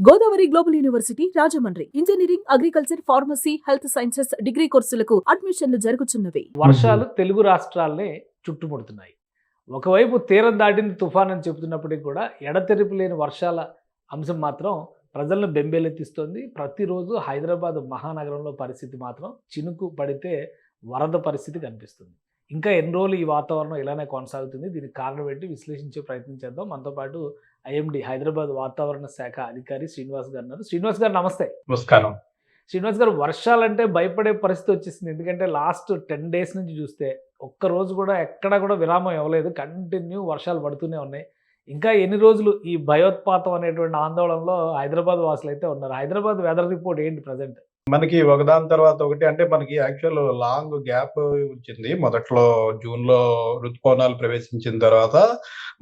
Godavari global university Rajahmundry engineering, agriculture, pharmacy, health sciences degree కోర్సులకు అడ్మిషన్లు జరుగుతున్నవి. వర్షాలు తెలుగు రాష్ట్రాలనే చుట్టుముడుతున్నాయి. ఒకవైపు తీరం దాటింది తుఫాన్ అని చెబుతున్నప్పటికీ కూడా ఎడతెరిపి లేని వర్షాల అంశం మాత్రం ప్రజలను బెంబేలెత్తిస్తోంది. ప్రతిరోజు హైదరాబాద్ మహానగరంలో పరిస్థితి మాత్రం చినుకు పడితే వరద పరిస్థితి కనిపిస్తుంది. ఇంకా ఎన్ని రోజులు ఈ వాతావరణం ఇలానే కొనసాగుతుంది, దీనికి కారణం ఏంటి విశ్లేషించే ప్రయత్నం చేద్దాం. మనతో పాటు ఐఎండి హైదరాబాద్ వాతావరణ శాఖ అధికారి శ్రీనివాస్ గారు ఉన్నారు. శ్రీనివాస్ గారు నమస్తే. నమస్కారం. శ్రీనివాస్ గారు, వర్షాలంటే భయపడే పరిస్థితి వచ్చేసింది. ఎందుకంటే లాస్ట్ 10 days నుంచి చూస్తే ఒక్కరోజు కూడా ఎక్కడా కూడా విరామం ఇవ్వలేదు. కంటిన్యూ వర్షాలు పడుతూనే ఉన్నాయి. ఇంకా ఎన్ని రోజులు ఈ భయోత్పాతం అనేటువంటి ఆందోళనలో హైదరాబాద్ వాసులు అయితే ఉన్నారు. హైదరాబాద్ వెదర్ రిపోర్ట్ ఏంటి ప్రజెంట్? మనకి ఒకదాని తర్వాత ఒకటి అంటే మనకి యాక్చువల్ లాంగ్ గ్యాప్ వచ్చింది. మొదట్లో జూన్లో ఋతుపవనాలు ప్రవేశించిన తర్వాత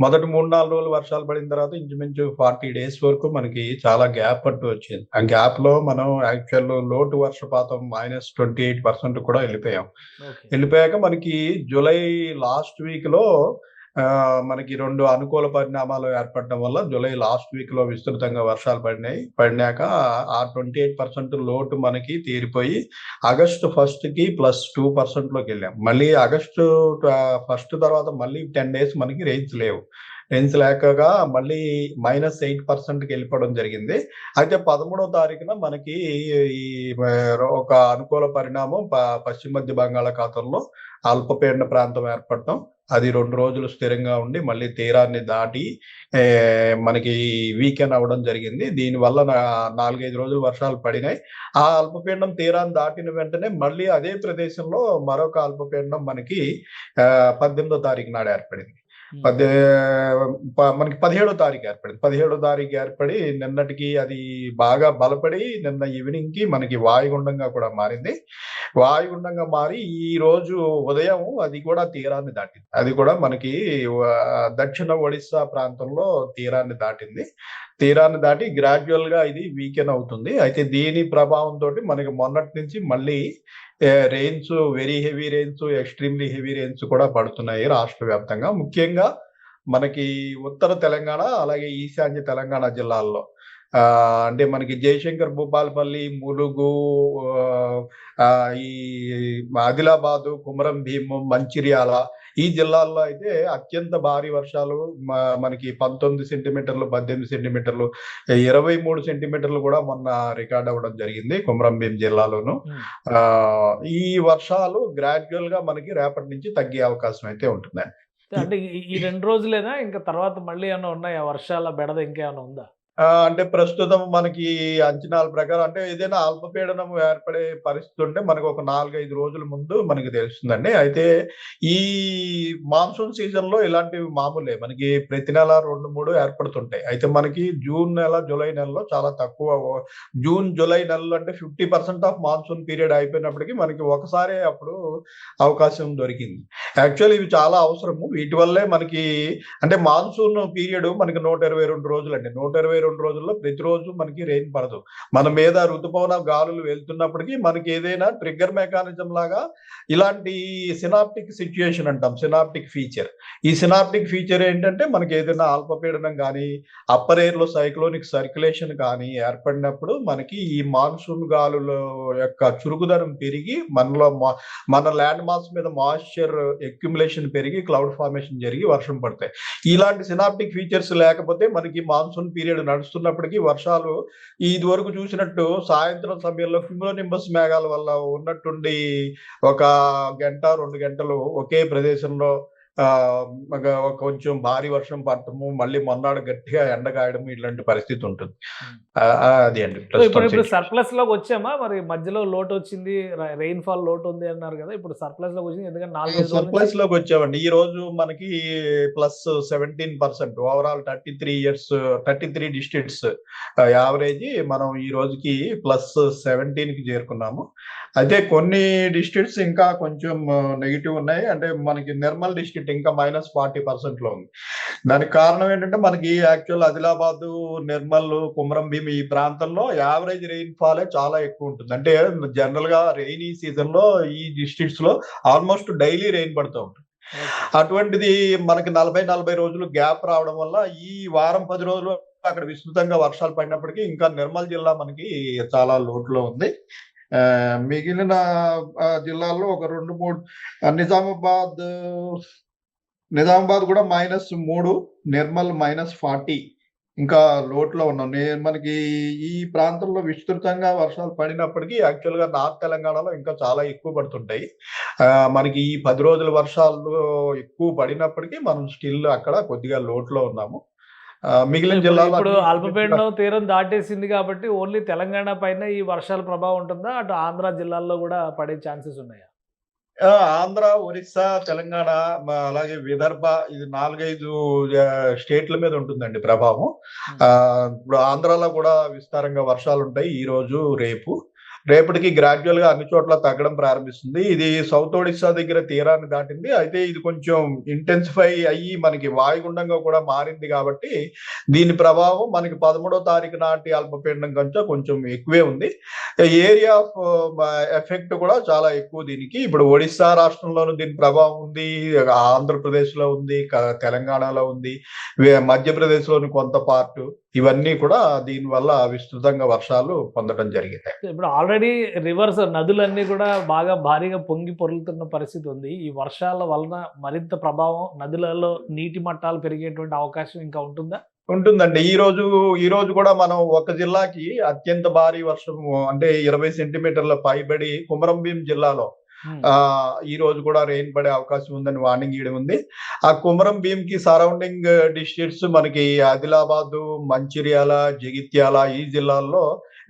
మొదటి 3-4 రోజులు వర్షాలు పడిన తర్వాత ఇంచుమించు 40 days వరకు మనకి చాలా గ్యాప్ అంటూ వచ్చింది. ఆ గ్యాప్ లో మనం యాక్చువల్ లోటు వర్షపాతం -28% కూడా వెళ్ళిపోయాక మనకి జూలై లాస్ట్ వీక్ లో మనకి 2 అనుకూల పరిణామాలు ఏర్పడడం వల్ల జూలై లాస్ట్ వీక్ లో విస్తృతంగా వర్షాలు పడినాక ఆ 28% లోటు మనకి తీరిపోయి ఆగస్టు 1st కి +2% లోకి వెళ్ళాం. మళ్ళీ ఆగస్టు 1st తర్వాత మళ్ళీ 10 days మనకి రేంజ్ లేకగా మళ్ళీ -8%కి వెళ్ళిపోవడం జరిగింది. అయితే 13వ తారీఖున మనకి ఈ ఒక అనుకూల పరిణామం పశ్చిమ మధ్య బంగాళాఖాతంలో అల్పపీడన ప్రాంతం ఏర్పడటం, అది 2 రోజులు స్థిరంగా ఉండి మళ్ళీ తీరాన్ని దాటి మనకి వీకెండ్ అవ్వడం జరిగింది. దీనివల్ల 4-5 రోజులు వర్షాలు పడినాయి. ఆ అల్పపీడనం తీరాన్ని దాటిన వెంటనే మళ్ళీ అదే ప్రదేశంలో మరొక అల్పపీడనం మనకి 18వ తారీఖు నాడు ఏర్పడింది. మనకి 17వ తారీఖు ఏర్పడింది. 17వ తారీఖు ఏర్పడి నిన్నటికి అది బాగా బలపడి నిన్న ఈవినింగ్ కి మనకి వాయుగుండంగా కూడా మారింది. వాయుగుండంగా మారి ఈ రోజు ఉదయం అది కూడా తీరాన్ని దాటింది. అది కూడా మనకి దక్షిణ ఒడిస్సా ప్రాంతంలో తీరాన్ని దాటింది. తీరాన్ని దాటి గ్రాడ్యువల్ గా ఇది వీకెండ్ అవుతుంది. అయితే దీని ప్రభావంతో మనకి మొన్నటి నుంచి మళ్ళీ rains, very heavy rains, extremely heavy rains కూడా పడుతున్నాయి రాష్ట్ర వ్యాప్తంగా. ముఖ్యంగా మనకి ఉత్తర తెలంగాణ అలాగే ఈశాన్య తెలంగాణ జిల్లాల్లో అంటే మనకి జయశంకర్, భూపాలపల్లి, ములుగు, ఈ ఆదిలాబాదు, కుమరం భీం, మంచిర్యాల ఈ జిల్లాల్లో అయితే అత్యంత భారీ వర్షాలు మనకి 19 సెంటీమీటర్లు, 18 సెంటీమీటర్లు, 23 సెంటీమీటర్లు కూడా మొన్న రికార్డ్ అవ్వడం జరిగింది కుమరం భీం జిల్లాలోను. ఈ వర్షాలు గ్రాడ్యువల్ గా మనకి రేపటి నుంచి తగ్గే అవకాశం అయితే ఉంటుందండి. అంటే ఈ 2 రోజులేనా, ఇంకా తర్వాత మళ్ళీ ఏమైనా ఉన్నాయా వర్షాల బెడద ఇంకేమైనా ఉందా? అంటే ప్రస్తుతం మనకి అంచనాల ప్రకారం అంటే ఏదైనా అల్పపీడనం ఏర్పడే పరిస్థితి ఉంటే మనకు ఒక 4-5 రోజుల ముందు మనకి తెలుస్తుందండి. అయితే ఈ మాన్సూన్ సీజన్ లో ఇలాంటివి మామూలే, మనకి ప్రతి నెల 2-3 ఏర్పడుతుంటాయి. అయితే మనకి జూన్ నెల, జూలై నెలలో చాలా తక్కువ. జూన్, జూలై నెలలో అంటే 50% ఆఫ్ మాన్సూన్ పీరియడ్ అయిపోయినప్పటికీ మనకి ఒకసారి అప్పుడు అవకాశం దొరికింది. యాక్చువల్లీ ఇవి చాలా అవసరము. వీటి వల్లే మనకి అంటే మాన్సూన్ పీరియడ్ మనకి 122 రోజులు అండి. 122 రోజుల్లో ప్రతిరోజు మనకి రెయిన్ పడదు. మన మీద ఋతుపవన గాలులు వెళ్తున్నప్పటికీ మనకి ఏదైనా ట్రిగ్గర్ మెకానిజం లాగా ఇలాంటి సినాప్టిక్ సిచ్యుయేషన్ అంటాం, సినాప్టిక్ ఫీచర్. ఈ సినాప్టిక్ ఫీచర్ ఏంటంటే మనకి ఏదైనా అల్పపీడనం కానీ అప్పర్ ఎయిర్ లో సైక్లోనిక్ సర్క్యులేషన్ కానీ ఏర్పడినప్పుడు మనకి ఈ మాన్సూన్ గాలుల యొక్క చురుకుదనం పెరిగి మన ల్యాండ్ మాస్ మీద మాయిశ్చర్ అక్యుములేషన్ పెరిగి క్లౌడ్ ఫార్మేషన్ జరిగి వర్షం పడతాయి. ఇలాంటి సినాప్టిక్ ఫీచర్స్ లేకపోతే మనకి మాన్సూన్ పీరియడ్ నడుస్తున్నప్పటికీ వర్షాలు ఇది వరకు చూసినట్టు సాయంత్రం సమయంలో క్యూములోనింబస్ మేఘాల వల్ల ఉన్నట్టుండి ఒక 1-2 గంటలు ఒకే ప్రదేశంలో కొంచెం భారీ వర్షం పడటము, మళ్ళీ మొన్నాడు గట్టిగా ఎండగాయడము, ఇలాంటి పరిస్థితి ఉంటుంది. అది అండి. ఇప్పుడు సర్ప్లస్ లోకి వచ్చామా? మరి మధ్యలో లోటు వచ్చింది, రెయిన్ ఫాల్ లోటు ఉంది అన్నారు కదా, ఇప్పుడు సర్ప్లస్ లోకి వచ్చింది. ఎందుకంటే 4 సర్ప్లస్ లోకి వచ్చామండి. ఈ రోజు మనకి +17% ఓవరాల్ 33 డిస్ట్రిక్ట్స్ యావరేజ్ మనం ఈ రోజుకి +17 కి చేరుకున్నాము. అయితే కొన్ని డిస్ట్రిక్ట్స్ ఇంకా కొంచెం నెగిటివ్ ఉన్నాయి. అంటే మనకి నిర్మల్ డిస్ట్రిక్ట్ ఇంకా -40% లో ఉంది. దానికి కారణం ఏంటంటే మనకి యాక్చువల్ ఆదిలాబాద్, నిర్మల్, కుమరం భీం ఈ ప్రాంతంలో యావరేజ్ రెయిన్ ఫాలే చాలా ఎక్కువ ఉంటుంది. అంటే జనరల్ గా రెయినీ సీజన్ లో ఈ డిస్ట్రిక్ట్స్ లో ఆల్మోస్ట్ డైలీ రెయిన్ పడుతూ ఉంటుంది. అటువంటిది మనకి 40 రోజులు గ్యాప్ రావడం వల్ల ఈ వారం 10 రోజులు అక్కడ విస్తృతంగా వర్షాలు పడినప్పటికీ ఇంకా నిర్మల్ జిల్లా మనకి చాలా లోటులో ఉంది. మిగిలిన జిల్లాల్లో ఒక 2, 3 నిజామాబాద్ కూడా -3, నిర్మల్ -40 ఇంకా లోటులో ఉన్నాం. మనకి ఈ ప్రాంతంలో విస్తృతంగా వర్షాలు పడినప్పటికీ యాక్చువల్‌గా నార్త్ తెలంగాణలో ఇంకా చాలా ఎక్కువ పడుతుంటాయి. మనకి ఈ 10 రోజుల వర్షాలు ఎక్కువ పడినప్పటికీ మనం స్టిల్ అక్కడ కొద్దిగా లోటులో ఉన్నాము. మిగిలిన జిల్లాలో ఇప్పుడు అన్ని అల్పపీడనం తీరం దాటేసింది కాబట్టి ఓన్లీ తెలంగాణ పైన ఈ వర్షాల ప్రభావం ఉంటుందా? అటు ఆంధ్ర జిల్లాల్లో కూడా పడే ఛాన్సెస్ ఉన్నాయా? ఆంధ్ర, ఒరిస్సా, తెలంగాణ అలాగే విదర్భ ఇది 4, 5 స్టేట్ల మీద ఉంటుందండి ప్రభావం. ఇప్పుడు ఆంధ్రాలో కూడా విస్తారంగా వర్షాలుంటాయి ఈరోజు, రేపు. రేపటికి గ్రాడ్యువల్ గా అన్ని చోట్ల తగ్గడం ప్రారంభిస్తుంది. ఇది సౌత్ ఒడిస్సా దగ్గర తీరాన్ని దాటింది. అయితే ఇది కొంచెం ఇంటెన్సిఫై అయ్యి మనకి వాయుగుండంగా కూడా మారింది కాబట్టి దీని ప్రభావం మనకి 13వ తారీఖు నాటి అల్పపీడనం కంటే కొంచెం ఎక్కువే ఉంది. ఏరియా ఆఫ్ ఎఫెక్ట్ కూడా చాలా ఎక్కువ దీనికి. ఇప్పుడు ఒడిస్సా రాష్ట్రంలోనూ దీని ప్రభావం ఉంది, ఆంధ్రప్రదేశ్ లో ఉంది, తెలంగాణలో ఉంది, మధ్యప్రదేశ్ లోని కొంత పార్ట్, ఇవన్నీ కూడా దీని వల్ల విస్తృతంగా వర్షాలు పొందడం జరిగింది. ఇప్పుడు ఆల్రెడీ రివర్స్ నదులన్నీ కూడా బాగా భారీగా పొంగి పొర్లుతున్న పరిస్థితి ఉంది. ఈ వర్షాల వలన మరింత ప్రభావం నదులలో నీటి మట్టాలు పెరిగేటువంటి అవకాశం ఇంకా ఉంటుందా? ఉంటుందండి. ఈ రోజు కూడా మనం ఒక జిల్లాకి అత్యంత భారీ వర్షం అంటే 20 సెంటీమీటర్ల పైబడి కుమరంభీం జిల్లాలో ఈ రోజు కూడా రెయిన్ పడే అవకాశం ఉందని వార్నింగ్ ఇవ్వడం ఉంది. ఆ కుమరం భీమ్ కి సరౌండింగ్ డిస్ట్రిక్ట్స్ మనకి ఆదిలాబాద్, మంచిర్యాల, జగిత్యాల ఈ జిల్లాల్లో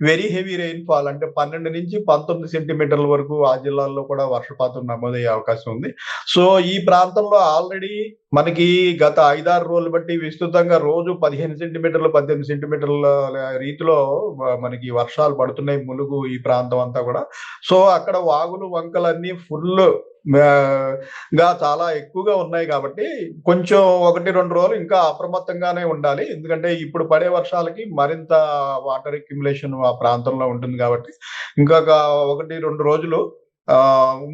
వెరీ హెవీ రెయిన్ ఫాల్ అంటే 12 నుంచి 19 సెంటీమీటర్ల వరకు ఆ జిల్లాల్లో కూడా వర్షపాతం నమోదయ్యే అవకాశం ఉంది. సో ఈ ప్రాంతంలో ఆల్రెడీ మనకి గత 5-6 రోజులు బట్టి విస్తృతంగా రోజు 15 సెంటీమీటర్లు 18 సెంటీమీటర్ల రీతిలో మనకి వర్షాలు పడుతున్నాయి ములుగు ఈ ప్రాంతం అంతా కూడా. సో అక్కడ వాగులు వంకలన్నీ ఫుల్ గా చాలా ఎక్కువగా ఉన్నాయి కాబట్టి కొంచెం 1-2 రోజులు ఇంకా అప్రమత్తంగానే ఉండాలి. ఎందుకంటే ఇప్పుడు పడే వర్షాలకి మరింత వాటర్ అక్యుములేషన్ ఆ ప్రాంతంలో ఉంటుంది కాబట్టి ఇంకొక 1-2 రోజులు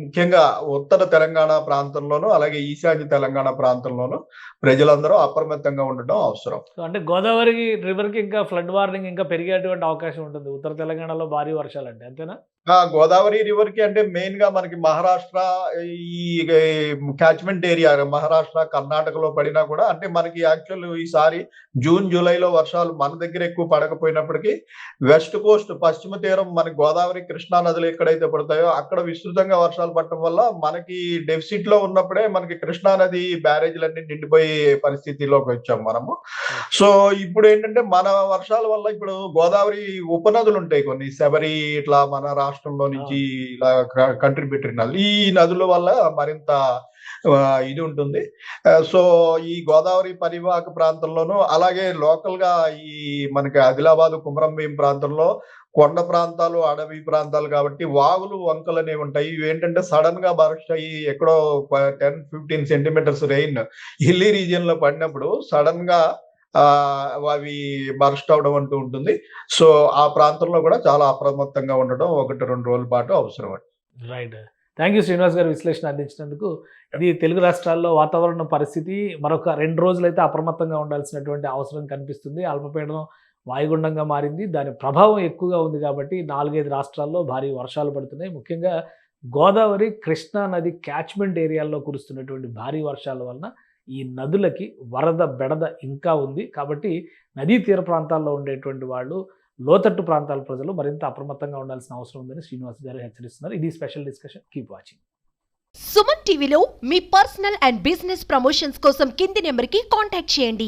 ముఖ్యంగా ఉత్తర తెలంగాణ ప్రాంతంలోనూ అలాగే ఈశాన్య తెలంగాణ ప్రాంతంలోనూ ప్రజలందరూ అప్రమత్తంగా ఉండటం అవసరం. అంటే గోదావరి రివర్ కి ఇంకా ఫ్లడ్ వార్నింగ్ ఇంకా పెరిగేటువంటి అవకాశం ఉంటుంది ఉత్తర తెలంగాణలో భారీ వర్షాలు అంటే, అంతేనా? గోదావరి రివర్ కి అంటే మెయిన్ గా మనకి మహారాష్ట్ర ఈ క్యాచ్మెంట్ ఏరియా మహారాష్ట్ర, కర్ణాటకలో పడినా కూడా అంటే మనకి యాక్చువల్ ఈసారి జూన్, జూలైలో వర్షాలు మన దగ్గర ఎక్కువ పడకపోయినప్పటికీ వెస్ట్ కోస్ట్ పశ్చిమ తీరం మనకి గోదావరి, కృష్ణా నదులు ఎక్కడైతే పడతాయో అక్కడ విస్తృతంగా వర్షాలు పడటం వల్ల మనకి డెఫిసిట్ లో ఉన్నప్పుడే మనకి కృష్ణా నది బ్యారేజ్లన్నీ నిండిపోయే పరిస్థితిలోకి వచ్చాం మనము. సో ఇప్పుడు ఏంటంటే మన వర్షాల వల్ల ఇప్పుడు గోదావరి ఉపనదులు ఉంటాయి కొన్ని, శబరి ఇట్లా మన రాష్ట్రంలో నుంచి ఇలా కంట్రిబ్యూటరీ నదులు, ఈ నదుల వల్ల మరింత ఇది ఉంటుంది. సో ఈ గోదావరి పరివాహక ప్రాంతంలోనూ అలాగే లోకల్ గా ఈ మనకి ఆదిలాబాద్, కుమరంభీం ప్రాంతంలో కొండ ప్రాంతాలు, అడవి ప్రాంతాలు కాబట్టి వాగులు వంకలు అనేవి ఉంటాయి. ఇవి ఏంటంటే సడన్ గా బర్స్ట్ అయ్యి ఎక్కడో 10-15 సెంటీమీటర్స్ రెయిన్ హిల్లీ రీజియన్ లో పడినప్పుడు సడన్ గా అవి బర్స్ట్ అవడం అంటూ ఉంటుంది. సో ఆ ప్రాంతంలో కూడా చాలా అప్రమత్తంగా ఉండడం 1-2 రోజుల పాటు అవసరం అండి. రైట్. థ్యాంక్ యూ శ్రీనివాస్ గారు విశ్లేషణ అందించినందుకు. ఇది తెలుగు రాష్ట్రాల్లో వాతావరణ పరిస్థితి మరొక 2 రోజులైతే అప్రమత్తంగా ఉండాల్సినటువంటి అవసరం కనిపిస్తుంది. అల్పపీడనం వాయుగుండంగా మారింది, దాని ప్రభావం ఎక్కువగా ఉంది కాబట్టి 4-5 రాష్ట్రాల్లో భారీ వర్షాలు పడుతున్నాయి. ముఖ్యంగా గోదావరి, కృష్ణా నది క్యాచ్మెంట్ ఏరియాల్లో కురుస్తున్నటువంటి భారీ వర్షాల వలన ఈ నదులకి వరద బెడద ఇంకా ఉంది. కాబట్టి నదీ తీర ప్రాంతాల్లో ఉండేటువంటి వాళ్ళు, లోతట్టు ప్రాంతాల ప్రజలు మరింత అప్రమత్తంగా ఉండాల్సిన అవసరం ఉందని శ్రీనివాస్ గారు హెచ్చరిస్తున్నారు. ఇది special discussion. Keep watching. Suman టీవీలో మీ పర్సనల్ అండ్ బిజినెస్ ప్రమోషన్స్ కోసం కింది నెంబర్కి కాంటాక్ట్ చేయండి.